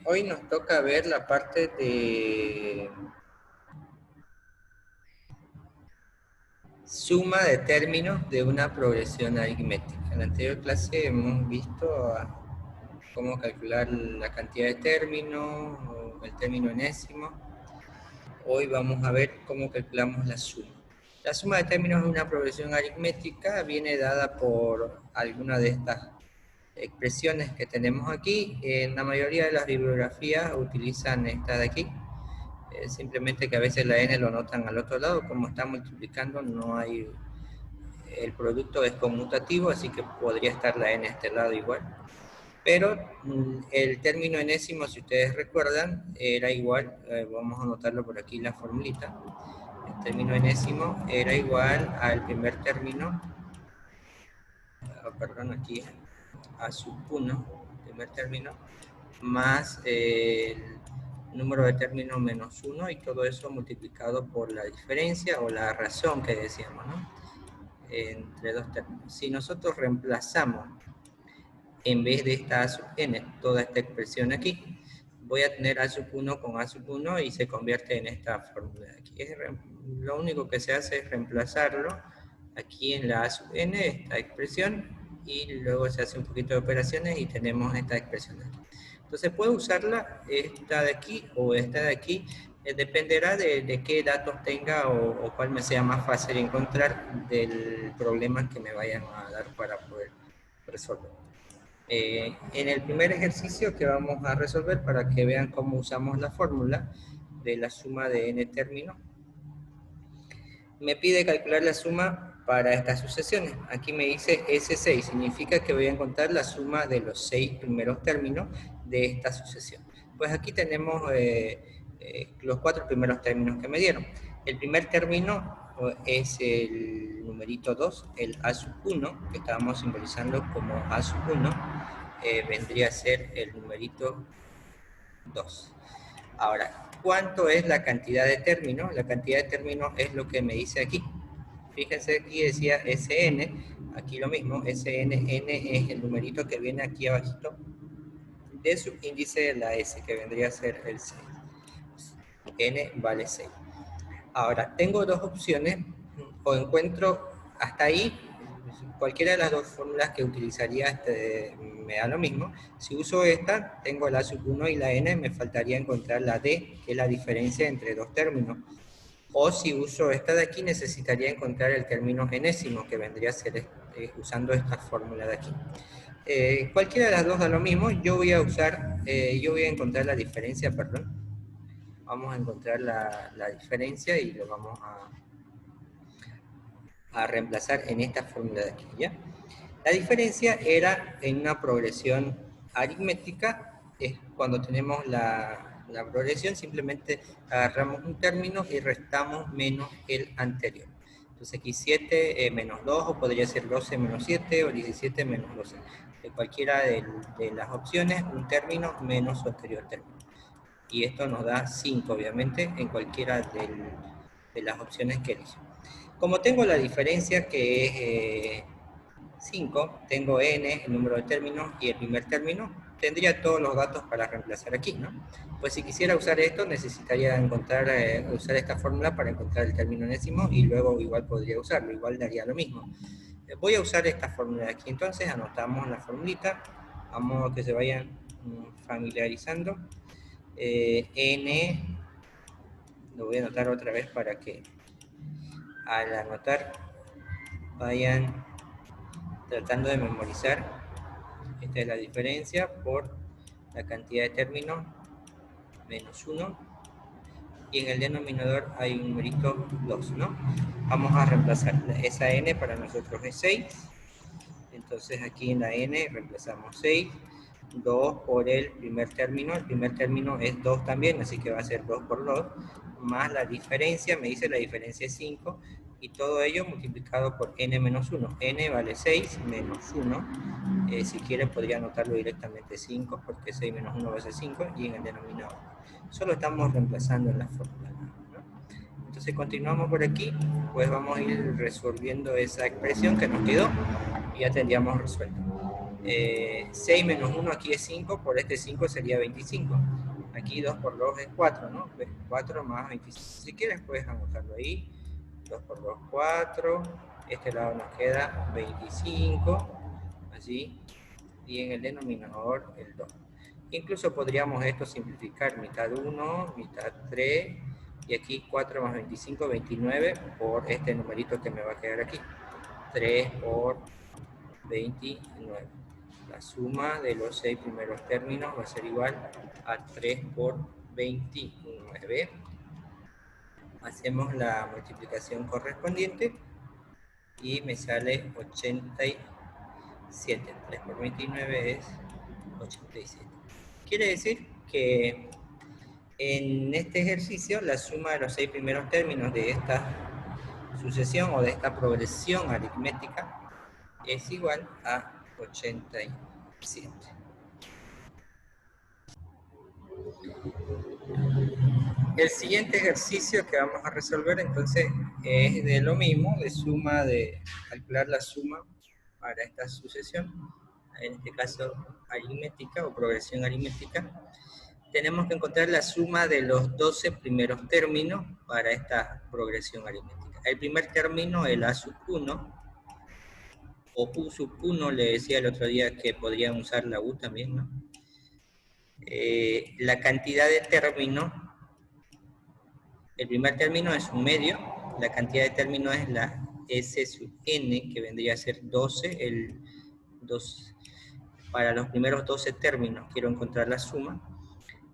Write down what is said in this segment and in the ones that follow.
hoy nos toca ver la parte de suma de términos de una progresión aritmética. En la anterior clase hemos visto cómo calcular la cantidad de términos o el término enésimo. Hoy vamos a ver cómo calculamos la suma. La suma de términos de una progresión aritmética viene dada por alguna de estas expresiones que tenemos aquí. En la mayoría de las bibliografías utilizan esta de aquí. Simplemente que a veces la n lo notan al otro lado. Como está multiplicando, no hay, el producto es conmutativo, así que podría estar la n a este lado igual. Pero el término enésimo, si ustedes recuerdan, era igual, vamos a anotarlo por aquí la formulita. El término enésimo era igual al primer término, perdón, aquí a sub 1, primer término, más el número de términos menos 1, y todo eso multiplicado por la diferencia o la razón que decíamos, ¿no? Entre dos términos. Si nosotros reemplazamos en vez de esta a sub n, toda esta expresión aquí, voy a tener a sub 1 con a sub 1 y se convierte en esta fórmula de aquí. Lo único que se hace es reemplazarlo aquí en la a sub n, esta expresión, y luego se hace un poquito de operaciones y tenemos esta expresión de aquí. Entonces puedo usarla, esta de aquí o esta de aquí, dependerá de qué datos tenga o cuál me sea más fácil encontrar del problema que me vayan a dar para poder resolver. En el primer ejercicio que vamos a resolver, para que vean cómo usamos la fórmula de la suma de n términos, me pide calcular la suma para estas sucesiones. Aquí me dice S6, significa que voy a encontrar la suma de los 6 primeros términos de esta sucesión. Pues aquí tenemos los 4 primeros términos que me dieron. El primer término es el numerito 2, el a sub 1, que estábamos simbolizando como a sub 1, vendría a ser el numerito 2. Ahora, ¿cuánto es la cantidad de términos? La cantidad de términos es lo que me dice aquí. Fíjense, aquí decía Sn, aquí lo mismo, Sn, n es el numerito que viene aquí abajito de su índice de la S, que vendría a ser el 6. N vale 6. Ahora, tengo dos opciones, o encuentro hasta ahí, cualquiera de las dos fórmulas que utilizaría me da lo mismo. Si uso esta, tengo la sub 1 y la n, me faltaría encontrar la d, que es la diferencia entre dos términos. O si uso esta de aquí, necesitaría encontrar el término enésimo, que vendría a ser usando esta fórmula de aquí. Cualquiera de las dos da lo mismo. Yo voy a usar, yo voy a encontrar la diferencia, perdón. Vamos a encontrar la diferencia y lo vamos a reemplazar en esta fórmula de aquí, ¿ya? La diferencia era en una progresión aritmética, es cuando tenemos la progresión, simplemente agarramos un término y restamos menos el anterior. Entonces aquí 7 menos 2, o podría ser 12 menos 7, o 17 menos 12. De cualquiera de las opciones, un término menos su anterior término. Y esto nos da 5, obviamente, en cualquiera de las opciones que elijo. Como tengo la diferencia que es 5, tengo n, el número de términos, y el primer término, tendría todos los datos para reemplazar aquí, ¿no? Pues si quisiera usar esto, necesitaría usar esta fórmula para encontrar el término enésimo, y luego igual podría usarlo, igual daría lo mismo. Voy a usar esta fórmula de aquí, entonces anotamos la formulita, a modo que se vayan familiarizando. N, lo voy a anotar otra vez para que al anotar vayan tratando de memorizar. Esta es la diferencia por la cantidad de términos menos 1, y en el denominador hay un numerito 2, ¿no? Vamos a reemplazar esa n, para nosotros es 6, entonces aquí en la n reemplazamos 6, 2 por el primer término es 2 también, así que va a ser 2 por 2, más la diferencia, me dice la diferencia es 5, y todo ello multiplicado por n menos 1. N vale 6 menos 1, si quieren podría anotarlo directamente 5, porque 6 menos 1 va a ser 5, y en el denominador. Solo estamos reemplazando en la fórmula, ¿no? Entonces continuamos por aquí, pues vamos a ir resolviendo esa expresión que nos quedó, y ya tendríamos resuelto. 6 menos 1 aquí es 5, por este 5 sería 25. Aquí 2 por 2 es 4, ¿no? 4 más 25. Si quieres puedes anotarlo ahí. 2 por 2, 4. Este lado nos queda 25. Así. Y en el denominador el 2. Incluso podríamos esto simplificar. Mitad 1, mitad 3. Y aquí 4 más 25, 29 por este numerito que me va a quedar aquí. 3 por 29. La suma de los 6 primeros términos va a ser igual a 3 por 29. Hacemos la multiplicación correspondiente y me sale 87. 3 por 29 es 87. Quiere decir que en este ejercicio la suma de los 6 primeros términos de esta sucesión o de esta progresión aritmética es igual a 87. El siguiente ejercicio que vamos a resolver entonces es de lo mismo, de suma, de calcular la suma para esta sucesión, en este caso aritmética o progresión aritmética. Tenemos que encontrar la suma de los 12 primeros términos para esta progresión aritmética. El primer término, el a sub 1, o u sub 1, le decía el otro día que podrían usar la u también, ¿no? La cantidad de términos, el primer término es un medio, la cantidad de términos es la s sub n, que vendría a ser 12, para los primeros 12 términos quiero encontrar la suma.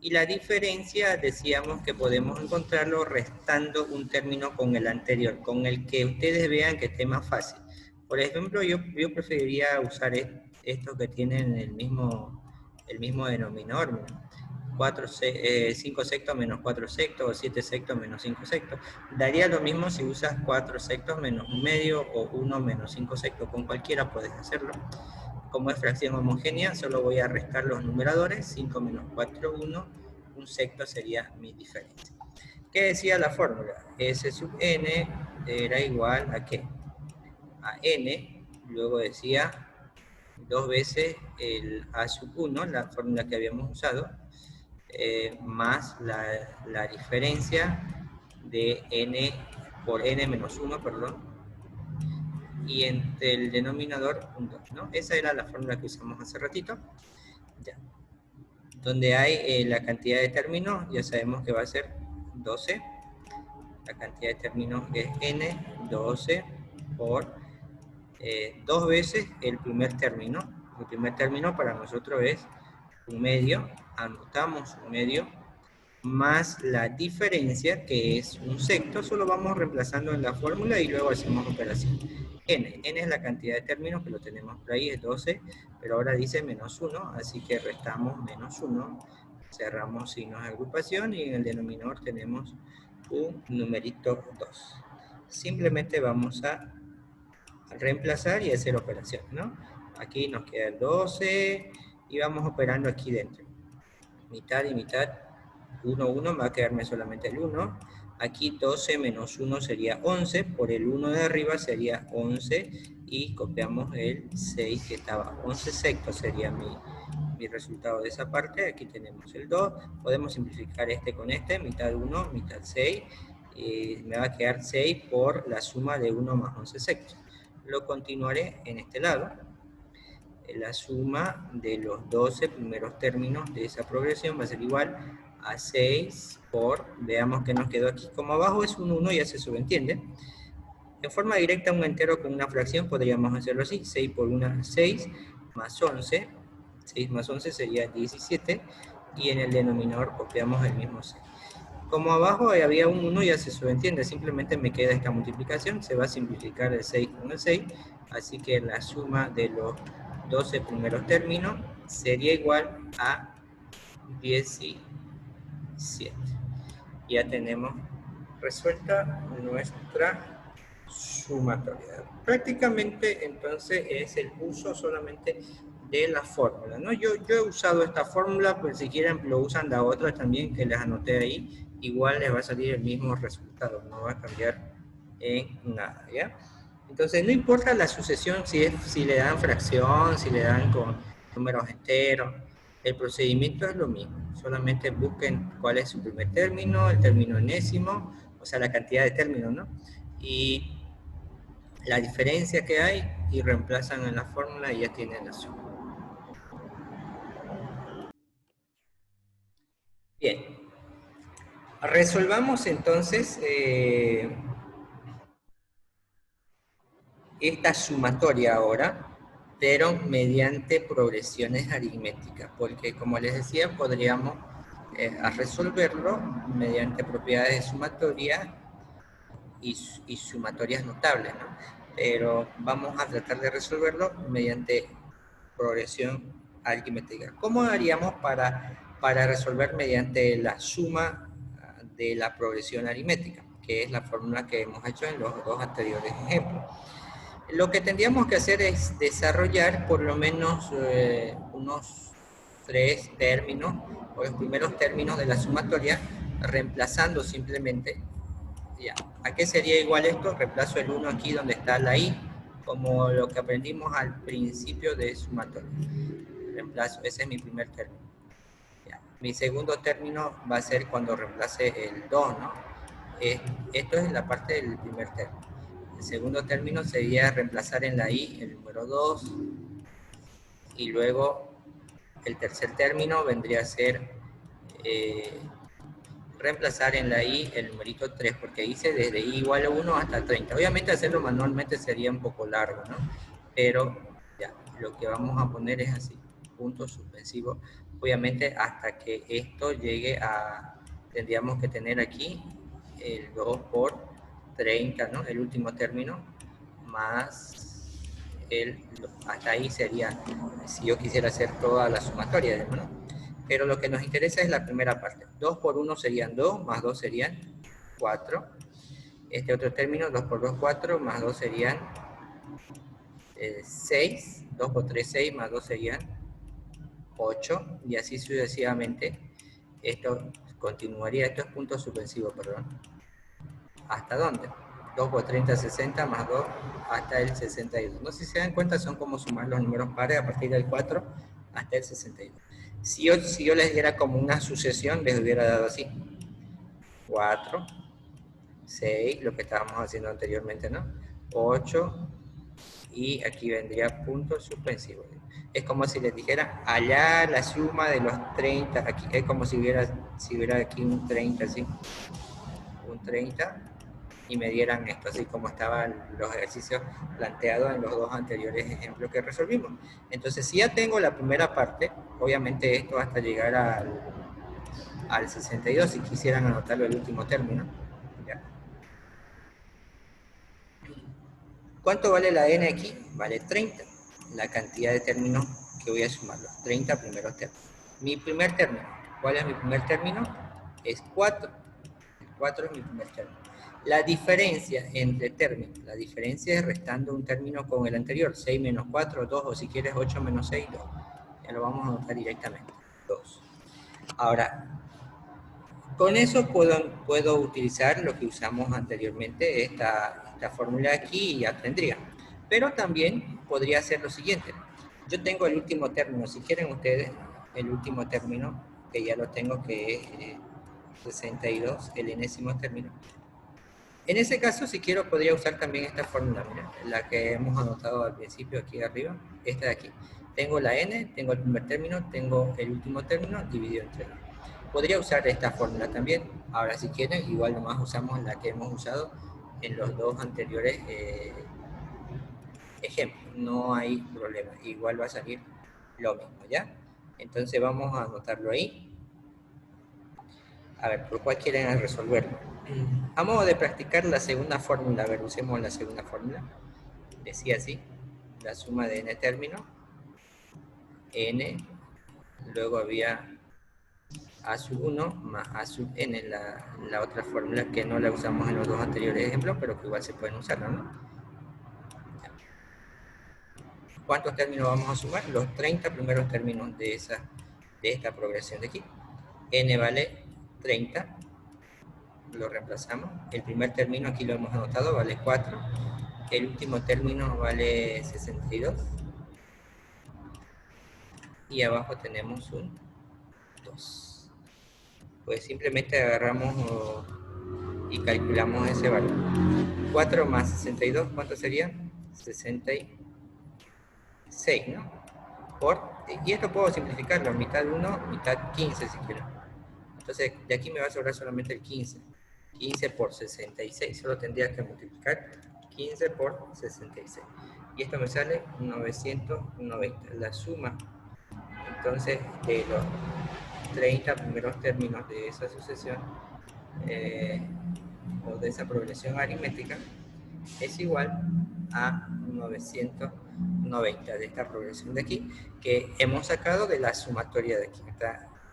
Y la diferencia decíamos que podemos encontrarlo restando un término con el anterior, con el que ustedes vean que esté más fácil. Por ejemplo, yo preferiría usar estos que tienen el mismo denominador. 5 sextos menos 4 sextos, o 7 sextos menos 5 sextos. Daría lo mismo si usas 4 sextos menos un medio, o 1 menos 5 sextos. Con cualquiera puedes hacerlo. Como es fracción homogénea, solo voy a restar los numeradores. 5 menos 4, 1. Un sexto sería mi diferencia. ¿Qué decía la fórmula? S sub n era igual a ¿qué? A n. Luego decía 2 veces el a sub 1, la fórmula que habíamos usado, más la diferencia de n por n menos 1, perdón, y entre el denominador un 2, ¿no? Esa era la fórmula que usamos hace ratito. Ya. Donde hay la cantidad de términos, ya sabemos que va a ser 12. La cantidad de términos es n, 12 por 2 veces el primer término. El primer término para nosotros es un medio, anotamos un medio, más la diferencia, que es un sexto, solo vamos reemplazando en la fórmula y luego hacemos operación. N es la cantidad de términos, que lo tenemos por ahí, es 12, pero ahora dice menos 1, así que restamos menos 1, cerramos signos de agrupación y en el denominador tenemos un numerito 2. Simplemente vamos a reemplazar y hacer operaciones, ¿no? Aquí nos queda el 12 y vamos operando aquí dentro. Mitad y mitad, 1, 1, me va a quedarme solamente el 1. Aquí 12 menos 1 sería 11, por el 1 de arriba sería 11 y copiamos el 6 que estaba. 11 sextos sería mi resultado de esa parte. Aquí tenemos el 2, podemos simplificar este con este, mitad 1, mitad 6. Me va a quedar 6 por la suma de 1 más 11 sextos. Lo continuaré en este lado. La suma de los 12 primeros términos de esa progresión va a ser igual a 6 por, veamos que nos quedó aquí, como abajo es un 1, ya se subentiende. En forma directa, un entero con una fracción podríamos hacerlo así, 6 por 1, 6, más 11, 6 más 11 sería 17, y en el denominador copiamos el mismo 6. Como abajo había un 1, ya se subentiende, simplemente me queda esta multiplicación, se va a simplificar el 6 con el 6, así que la suma de los 12 primeros términos sería igual a 17. Ya tenemos resuelta nuestra sumatoria. Prácticamente entonces es el uso solamente de la fórmula, ¿no? Yo he usado esta fórmula, pero si quieren lo usan la otra también que les anoté ahí, igual les va a salir el mismo resultado, no va a cambiar en nada, ¿ya? Entonces, no importa la sucesión, si le dan fracción, si le dan con números enteros, el procedimiento es lo mismo. Solamente busquen cuál es su primer término, el término enésimo, o sea, la cantidad de términos, ¿no? Y la diferencia que hay y reemplazan en la fórmula y ya tienen la suma. Bien, resolvamos entonces esta sumatoria ahora, pero mediante progresiones aritméticas, porque como les decía, podríamos resolverlo mediante propiedades de sumatoria y sumatorias notables, ¿no? Pero vamos a tratar de resolverlo mediante progresión aritmética. ¿Cómo haríamos para resolver mediante la suma de la progresión aritmética? Que es la fórmula que hemos hecho en los dos anteriores ejemplos. Lo que tendríamos que hacer es desarrollar por lo menos unos 3 términos, o los primeros términos de la sumatoria, reemplazando simplemente. Ya. ¿A qué sería igual esto? Reemplazo el 1 aquí donde está la i, como lo que aprendimos al principio de sumatoria. Reemplazo, ese es mi primer término. Ya. Mi segundo término va a ser cuando reemplace el 2, ¿no? Esto es la parte del primer término. El segundo término sería reemplazar en la i el número 2, y luego el tercer término vendría a ser reemplazar en la i el numerito 3, porque hice desde i igual a 1 hasta 30. Obviamente hacerlo manualmente sería un poco largo, ¿no? Pero ya, lo que vamos a poner es así, punto suspensivo. Obviamente hasta que esto llegue a, tendríamos que tener aquí el 2 por 30, ¿no? El último término, más hasta ahí sería, si yo quisiera hacer toda la sumatoria, ¿no? Pero lo que nos interesa es la primera parte. 2 por 1 serían 2, más 2 serían 4. Este otro término, 2 por 2, 4, más 2 serían 6. 2 por 3, 6, más 2 serían 8. Y así sucesivamente. Esto continuaría, esto es punto suspensivo, perdón. ¿Hasta dónde? 2 por 30, 60, más 2 hasta el 62. No sé si se dan cuenta, son como sumar los números pares a partir del 4 hasta el 62. Si yo les diera como una sucesión, les hubiera dado así. 4, 6, lo que estábamos haciendo anteriormente, ¿no? 8, y aquí vendría punto suspensivo. Es como si les dijera, allá la suma de los 30, aquí es como si hubiera aquí un 30, ¿sí? Un 30, y me dieran esto, así como estaban los ejercicios planteados en los dos anteriores ejemplos que resolvimos. Entonces, si ya tengo la primera parte, obviamente esto hasta llegar al 62, si quisieran anotarlo el último término. ¿Ya? ¿Cuánto vale la n aquí? Vale 30, la cantidad de términos que voy a sumar, los 30 primeros términos. Mi primer término, ¿cuál es mi primer término? Es 4. El 4 es mi primer término. La diferencia entre términos, la diferencia es restando un término con el anterior, 6 menos 4, 2, o si quieres 8 menos 6, 2. Ya lo vamos a anotar directamente, 2. Ahora, con eso puedo utilizar lo que usamos anteriormente, esta fórmula aquí, y ya tendría. Pero también podría hacer lo siguiente. Yo tengo el último término, si quieren ustedes, el último término, que ya lo tengo, que es 62, el enésimo término. En ese caso, si quiero, podría usar también esta fórmula, mira, la que hemos anotado al principio aquí arriba, esta de aquí. Tengo la n, tengo el primer término, tengo el último término dividido entre 2. Podría usar esta fórmula también. Ahora, si quieren, igual nomás usamos la que hemos usado en los dos anteriores ejemplos. No hay problema. Igual va a salir lo mismo, ¿ya? Entonces vamos a anotarlo ahí. A ver, ¿por cuál quieren resolverlo? A modo de practicar la segunda fórmula, a ver, usemos la segunda fórmula. Decía así, la suma de n término, n, luego había a sub 1 más a sub n, la otra fórmula que no la usamos en los dos anteriores ejemplos, pero que igual se pueden usar, ¿no? ¿Cuántos términos vamos a sumar? Los 30 primeros términos de esta progresión de aquí. N vale 30, lo reemplazamos. El primer término aquí lo hemos anotado, vale 4. el último término vale 62. Y abajo tenemos un 2. Pues simplemente agarramos y calculamos ese valor. 4 más 62, ¿cuánto sería? 66, ¿no? Y esto puedo simplificarlo, mitad 1, mitad 15 si quiero. Entonces, de aquí me va a sobrar solamente el 15. 15 por 66, solo tendría que multiplicar 15 por 66. Y esto me sale 990, la suma, entonces, de los 30 primeros términos de esa sucesión, o de esa progresión aritmética, es igual a 990 de esta progresión de aquí, que hemos sacado de la sumatoria de aquí.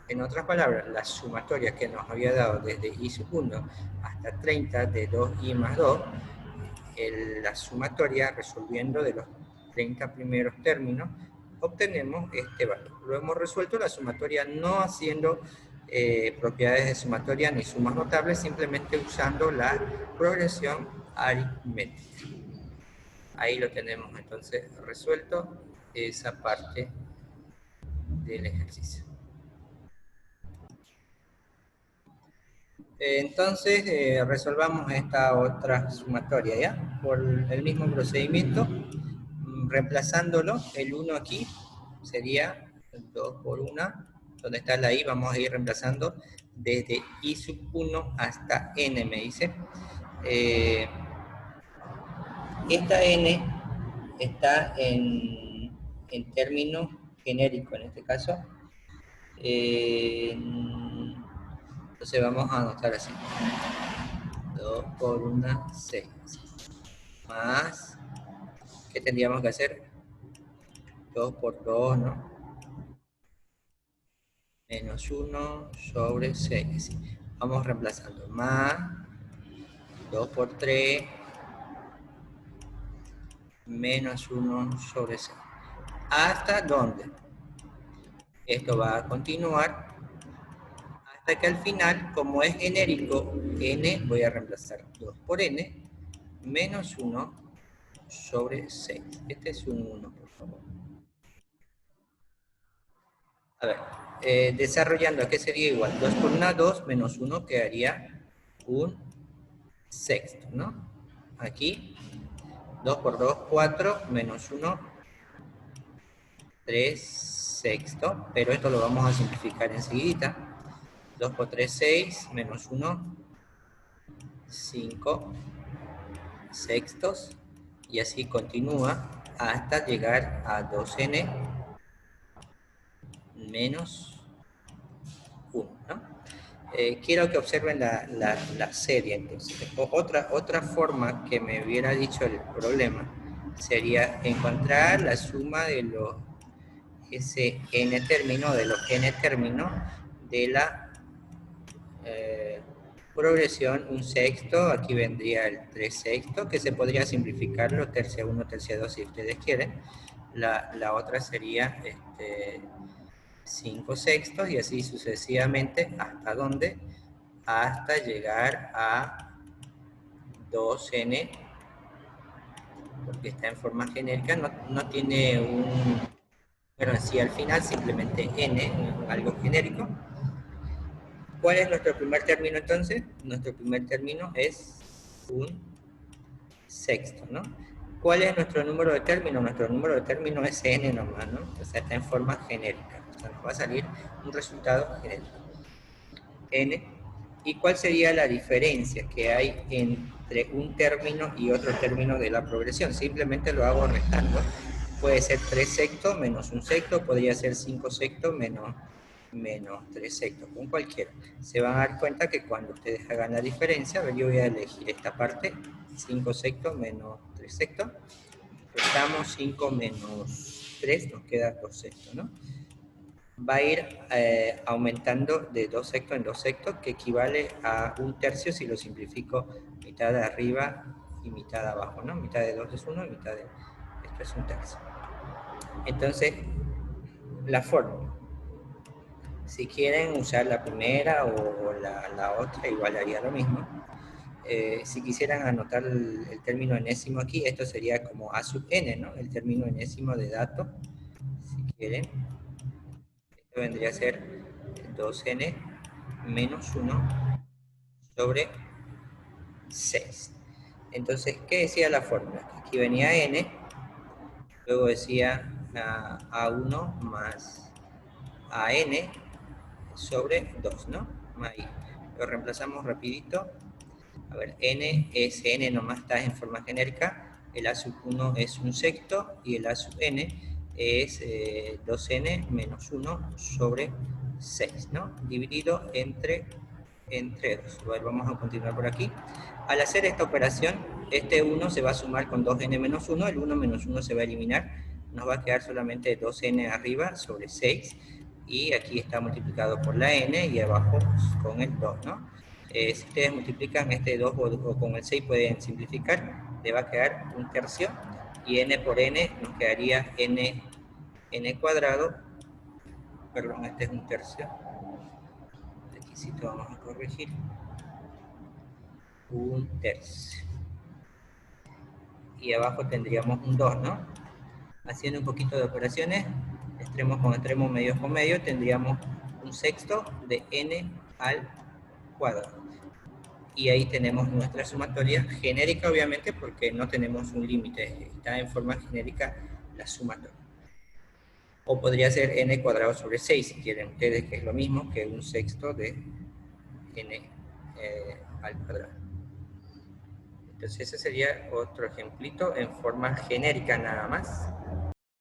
En otras palabras, la sumatoria que nos había dado desde i sub 1 hasta 30 de 2i más 2, la sumatoria resolviendo de los 30 primeros términos, obtenemos este valor. Lo hemos resuelto la sumatoria no haciendo propiedades de sumatoria ni sumas notables, simplemente usando la progresión aritmética. Ahí lo tenemos entonces resuelto esa parte del ejercicio. Entonces resolvamos esta otra sumatoria, ¿ya? Por el mismo procedimiento, reemplazándolo, el 1 aquí sería 2 por 1, donde está la i, vamos a ir reemplazando desde i sub 1 hasta n, me dice. Esta n está en término genérico, en este caso. Entonces vamos a anotar así. 2 por 1, 6. Más, ¿qué tendríamos que hacer? 2 por 2, ¿no? Menos 1 sobre 6. Vamos reemplazando. Más 2 por 3 menos 1 sobre 6. ¿Hasta dónde? Esto va a continuar hasta que al final, como es genérico, n, voy a reemplazar 2 por n menos 1 sobre 6. Este es un 1, por favor. A ver, desarrollando, ¿qué sería igual? 2 por 1, 2, menos 1 quedaría un sexto, ¿no? Aquí, 2 por 2, 4, menos 1, 3 sextos, pero esto lo vamos a simplificar enseguida. 2 por 3, 6, menos 1, 5 sextos, y así continúa hasta llegar a 2n menos 1, ¿no? Quiero que observen la serie, entonces. Otra forma que me hubiera dicho el problema sería encontrar la suma de los ese n término, de los n términos de la progresión un sexto. Aquí vendría el 3 sexto, que se podría simplificarlo, tercia 1, tercia 2 si ustedes quieren. La otra sería 5 sextos, y así sucesivamente. ¿Hasta dónde? Hasta llegar a 2n, porque está en forma genérica, no tiene un... Bueno, sí, al final simplemente n, algo genérico. ¿Cuál es nuestro primer término entonces? Nuestro primer término es un sexto, ¿no? ¿Cuál es nuestro número de término? Nuestro número de término es n nomás, ¿no? O sea, está en forma genérica. O sea, nos va a salir un resultado genérico. N. ¿Y cuál sería la diferencia que hay entre un término y otro término de la progresión? Simplemente lo hago restando. Puede ser 3 sextos menos 1 sexto, podría ser 5 sextos menos 3 sextos, con cualquiera. Se van a dar cuenta que cuando ustedes hagan la diferencia, yo voy a elegir esta parte, 5 sextos menos 3 sextos, restamos 5 menos 3, nos queda 2 sextos, ¿no? Va a ir aumentando de 2 sextos en 2 sextos, que equivale a 1/3 si lo simplifico, mitad de arriba y mitad de abajo, ¿no? Mitad de 2 es 1 y mitad de esto es 1/3. Entonces, la fórmula. Si quieren usar la primera o la otra, igual haría lo mismo. si quisieran anotar el término enésimo aquí, esto sería como a sub n, ¿no? El término enésimo de dato, si quieren. Esto vendría a ser 2n menos 1 sobre 6. Entonces, ¿qué decía la fórmula? Aquí venía n, luego decía a1 más an sobre 2, ¿no? Ahí. Lo reemplazamos rapidito. A ver, n es n, nomás está en forma genérica. El a sub 1 es un sexto y el a sub n es 2n menos 1 sobre 6, ¿no? Dividido entre 2. A ver, vamos a continuar por aquí. Al hacer esta operación, este 1 se va a sumar con 2n menos 1, el 1 menos 1 se va a eliminar, nos va a quedar solamente 2n arriba sobre 6, y aquí está multiplicado por la n y abajo con el 2, ¿no? Si ustedes multiplican este 2 o con el 6 pueden simplificar, le va a quedar un tercio, y n por n nos quedaría n cuadrado, perdón, este es un tercio, requisito vamos a corregir, un tercio. Y abajo tendríamos un 2, ¿no? Haciendo un poquito de operaciones, extremos con extremos, medios con medios, tendríamos un sexto de n al cuadrado. Y ahí tenemos nuestra sumatoria genérica, obviamente, porque no tenemos un límite, está en forma genérica la sumatoria. O podría ser n cuadrado sobre 6, si quieren ustedes, que es lo mismo que un sexto de n al cuadrado. Entonces ese sería otro ejemplito en forma genérica nada más.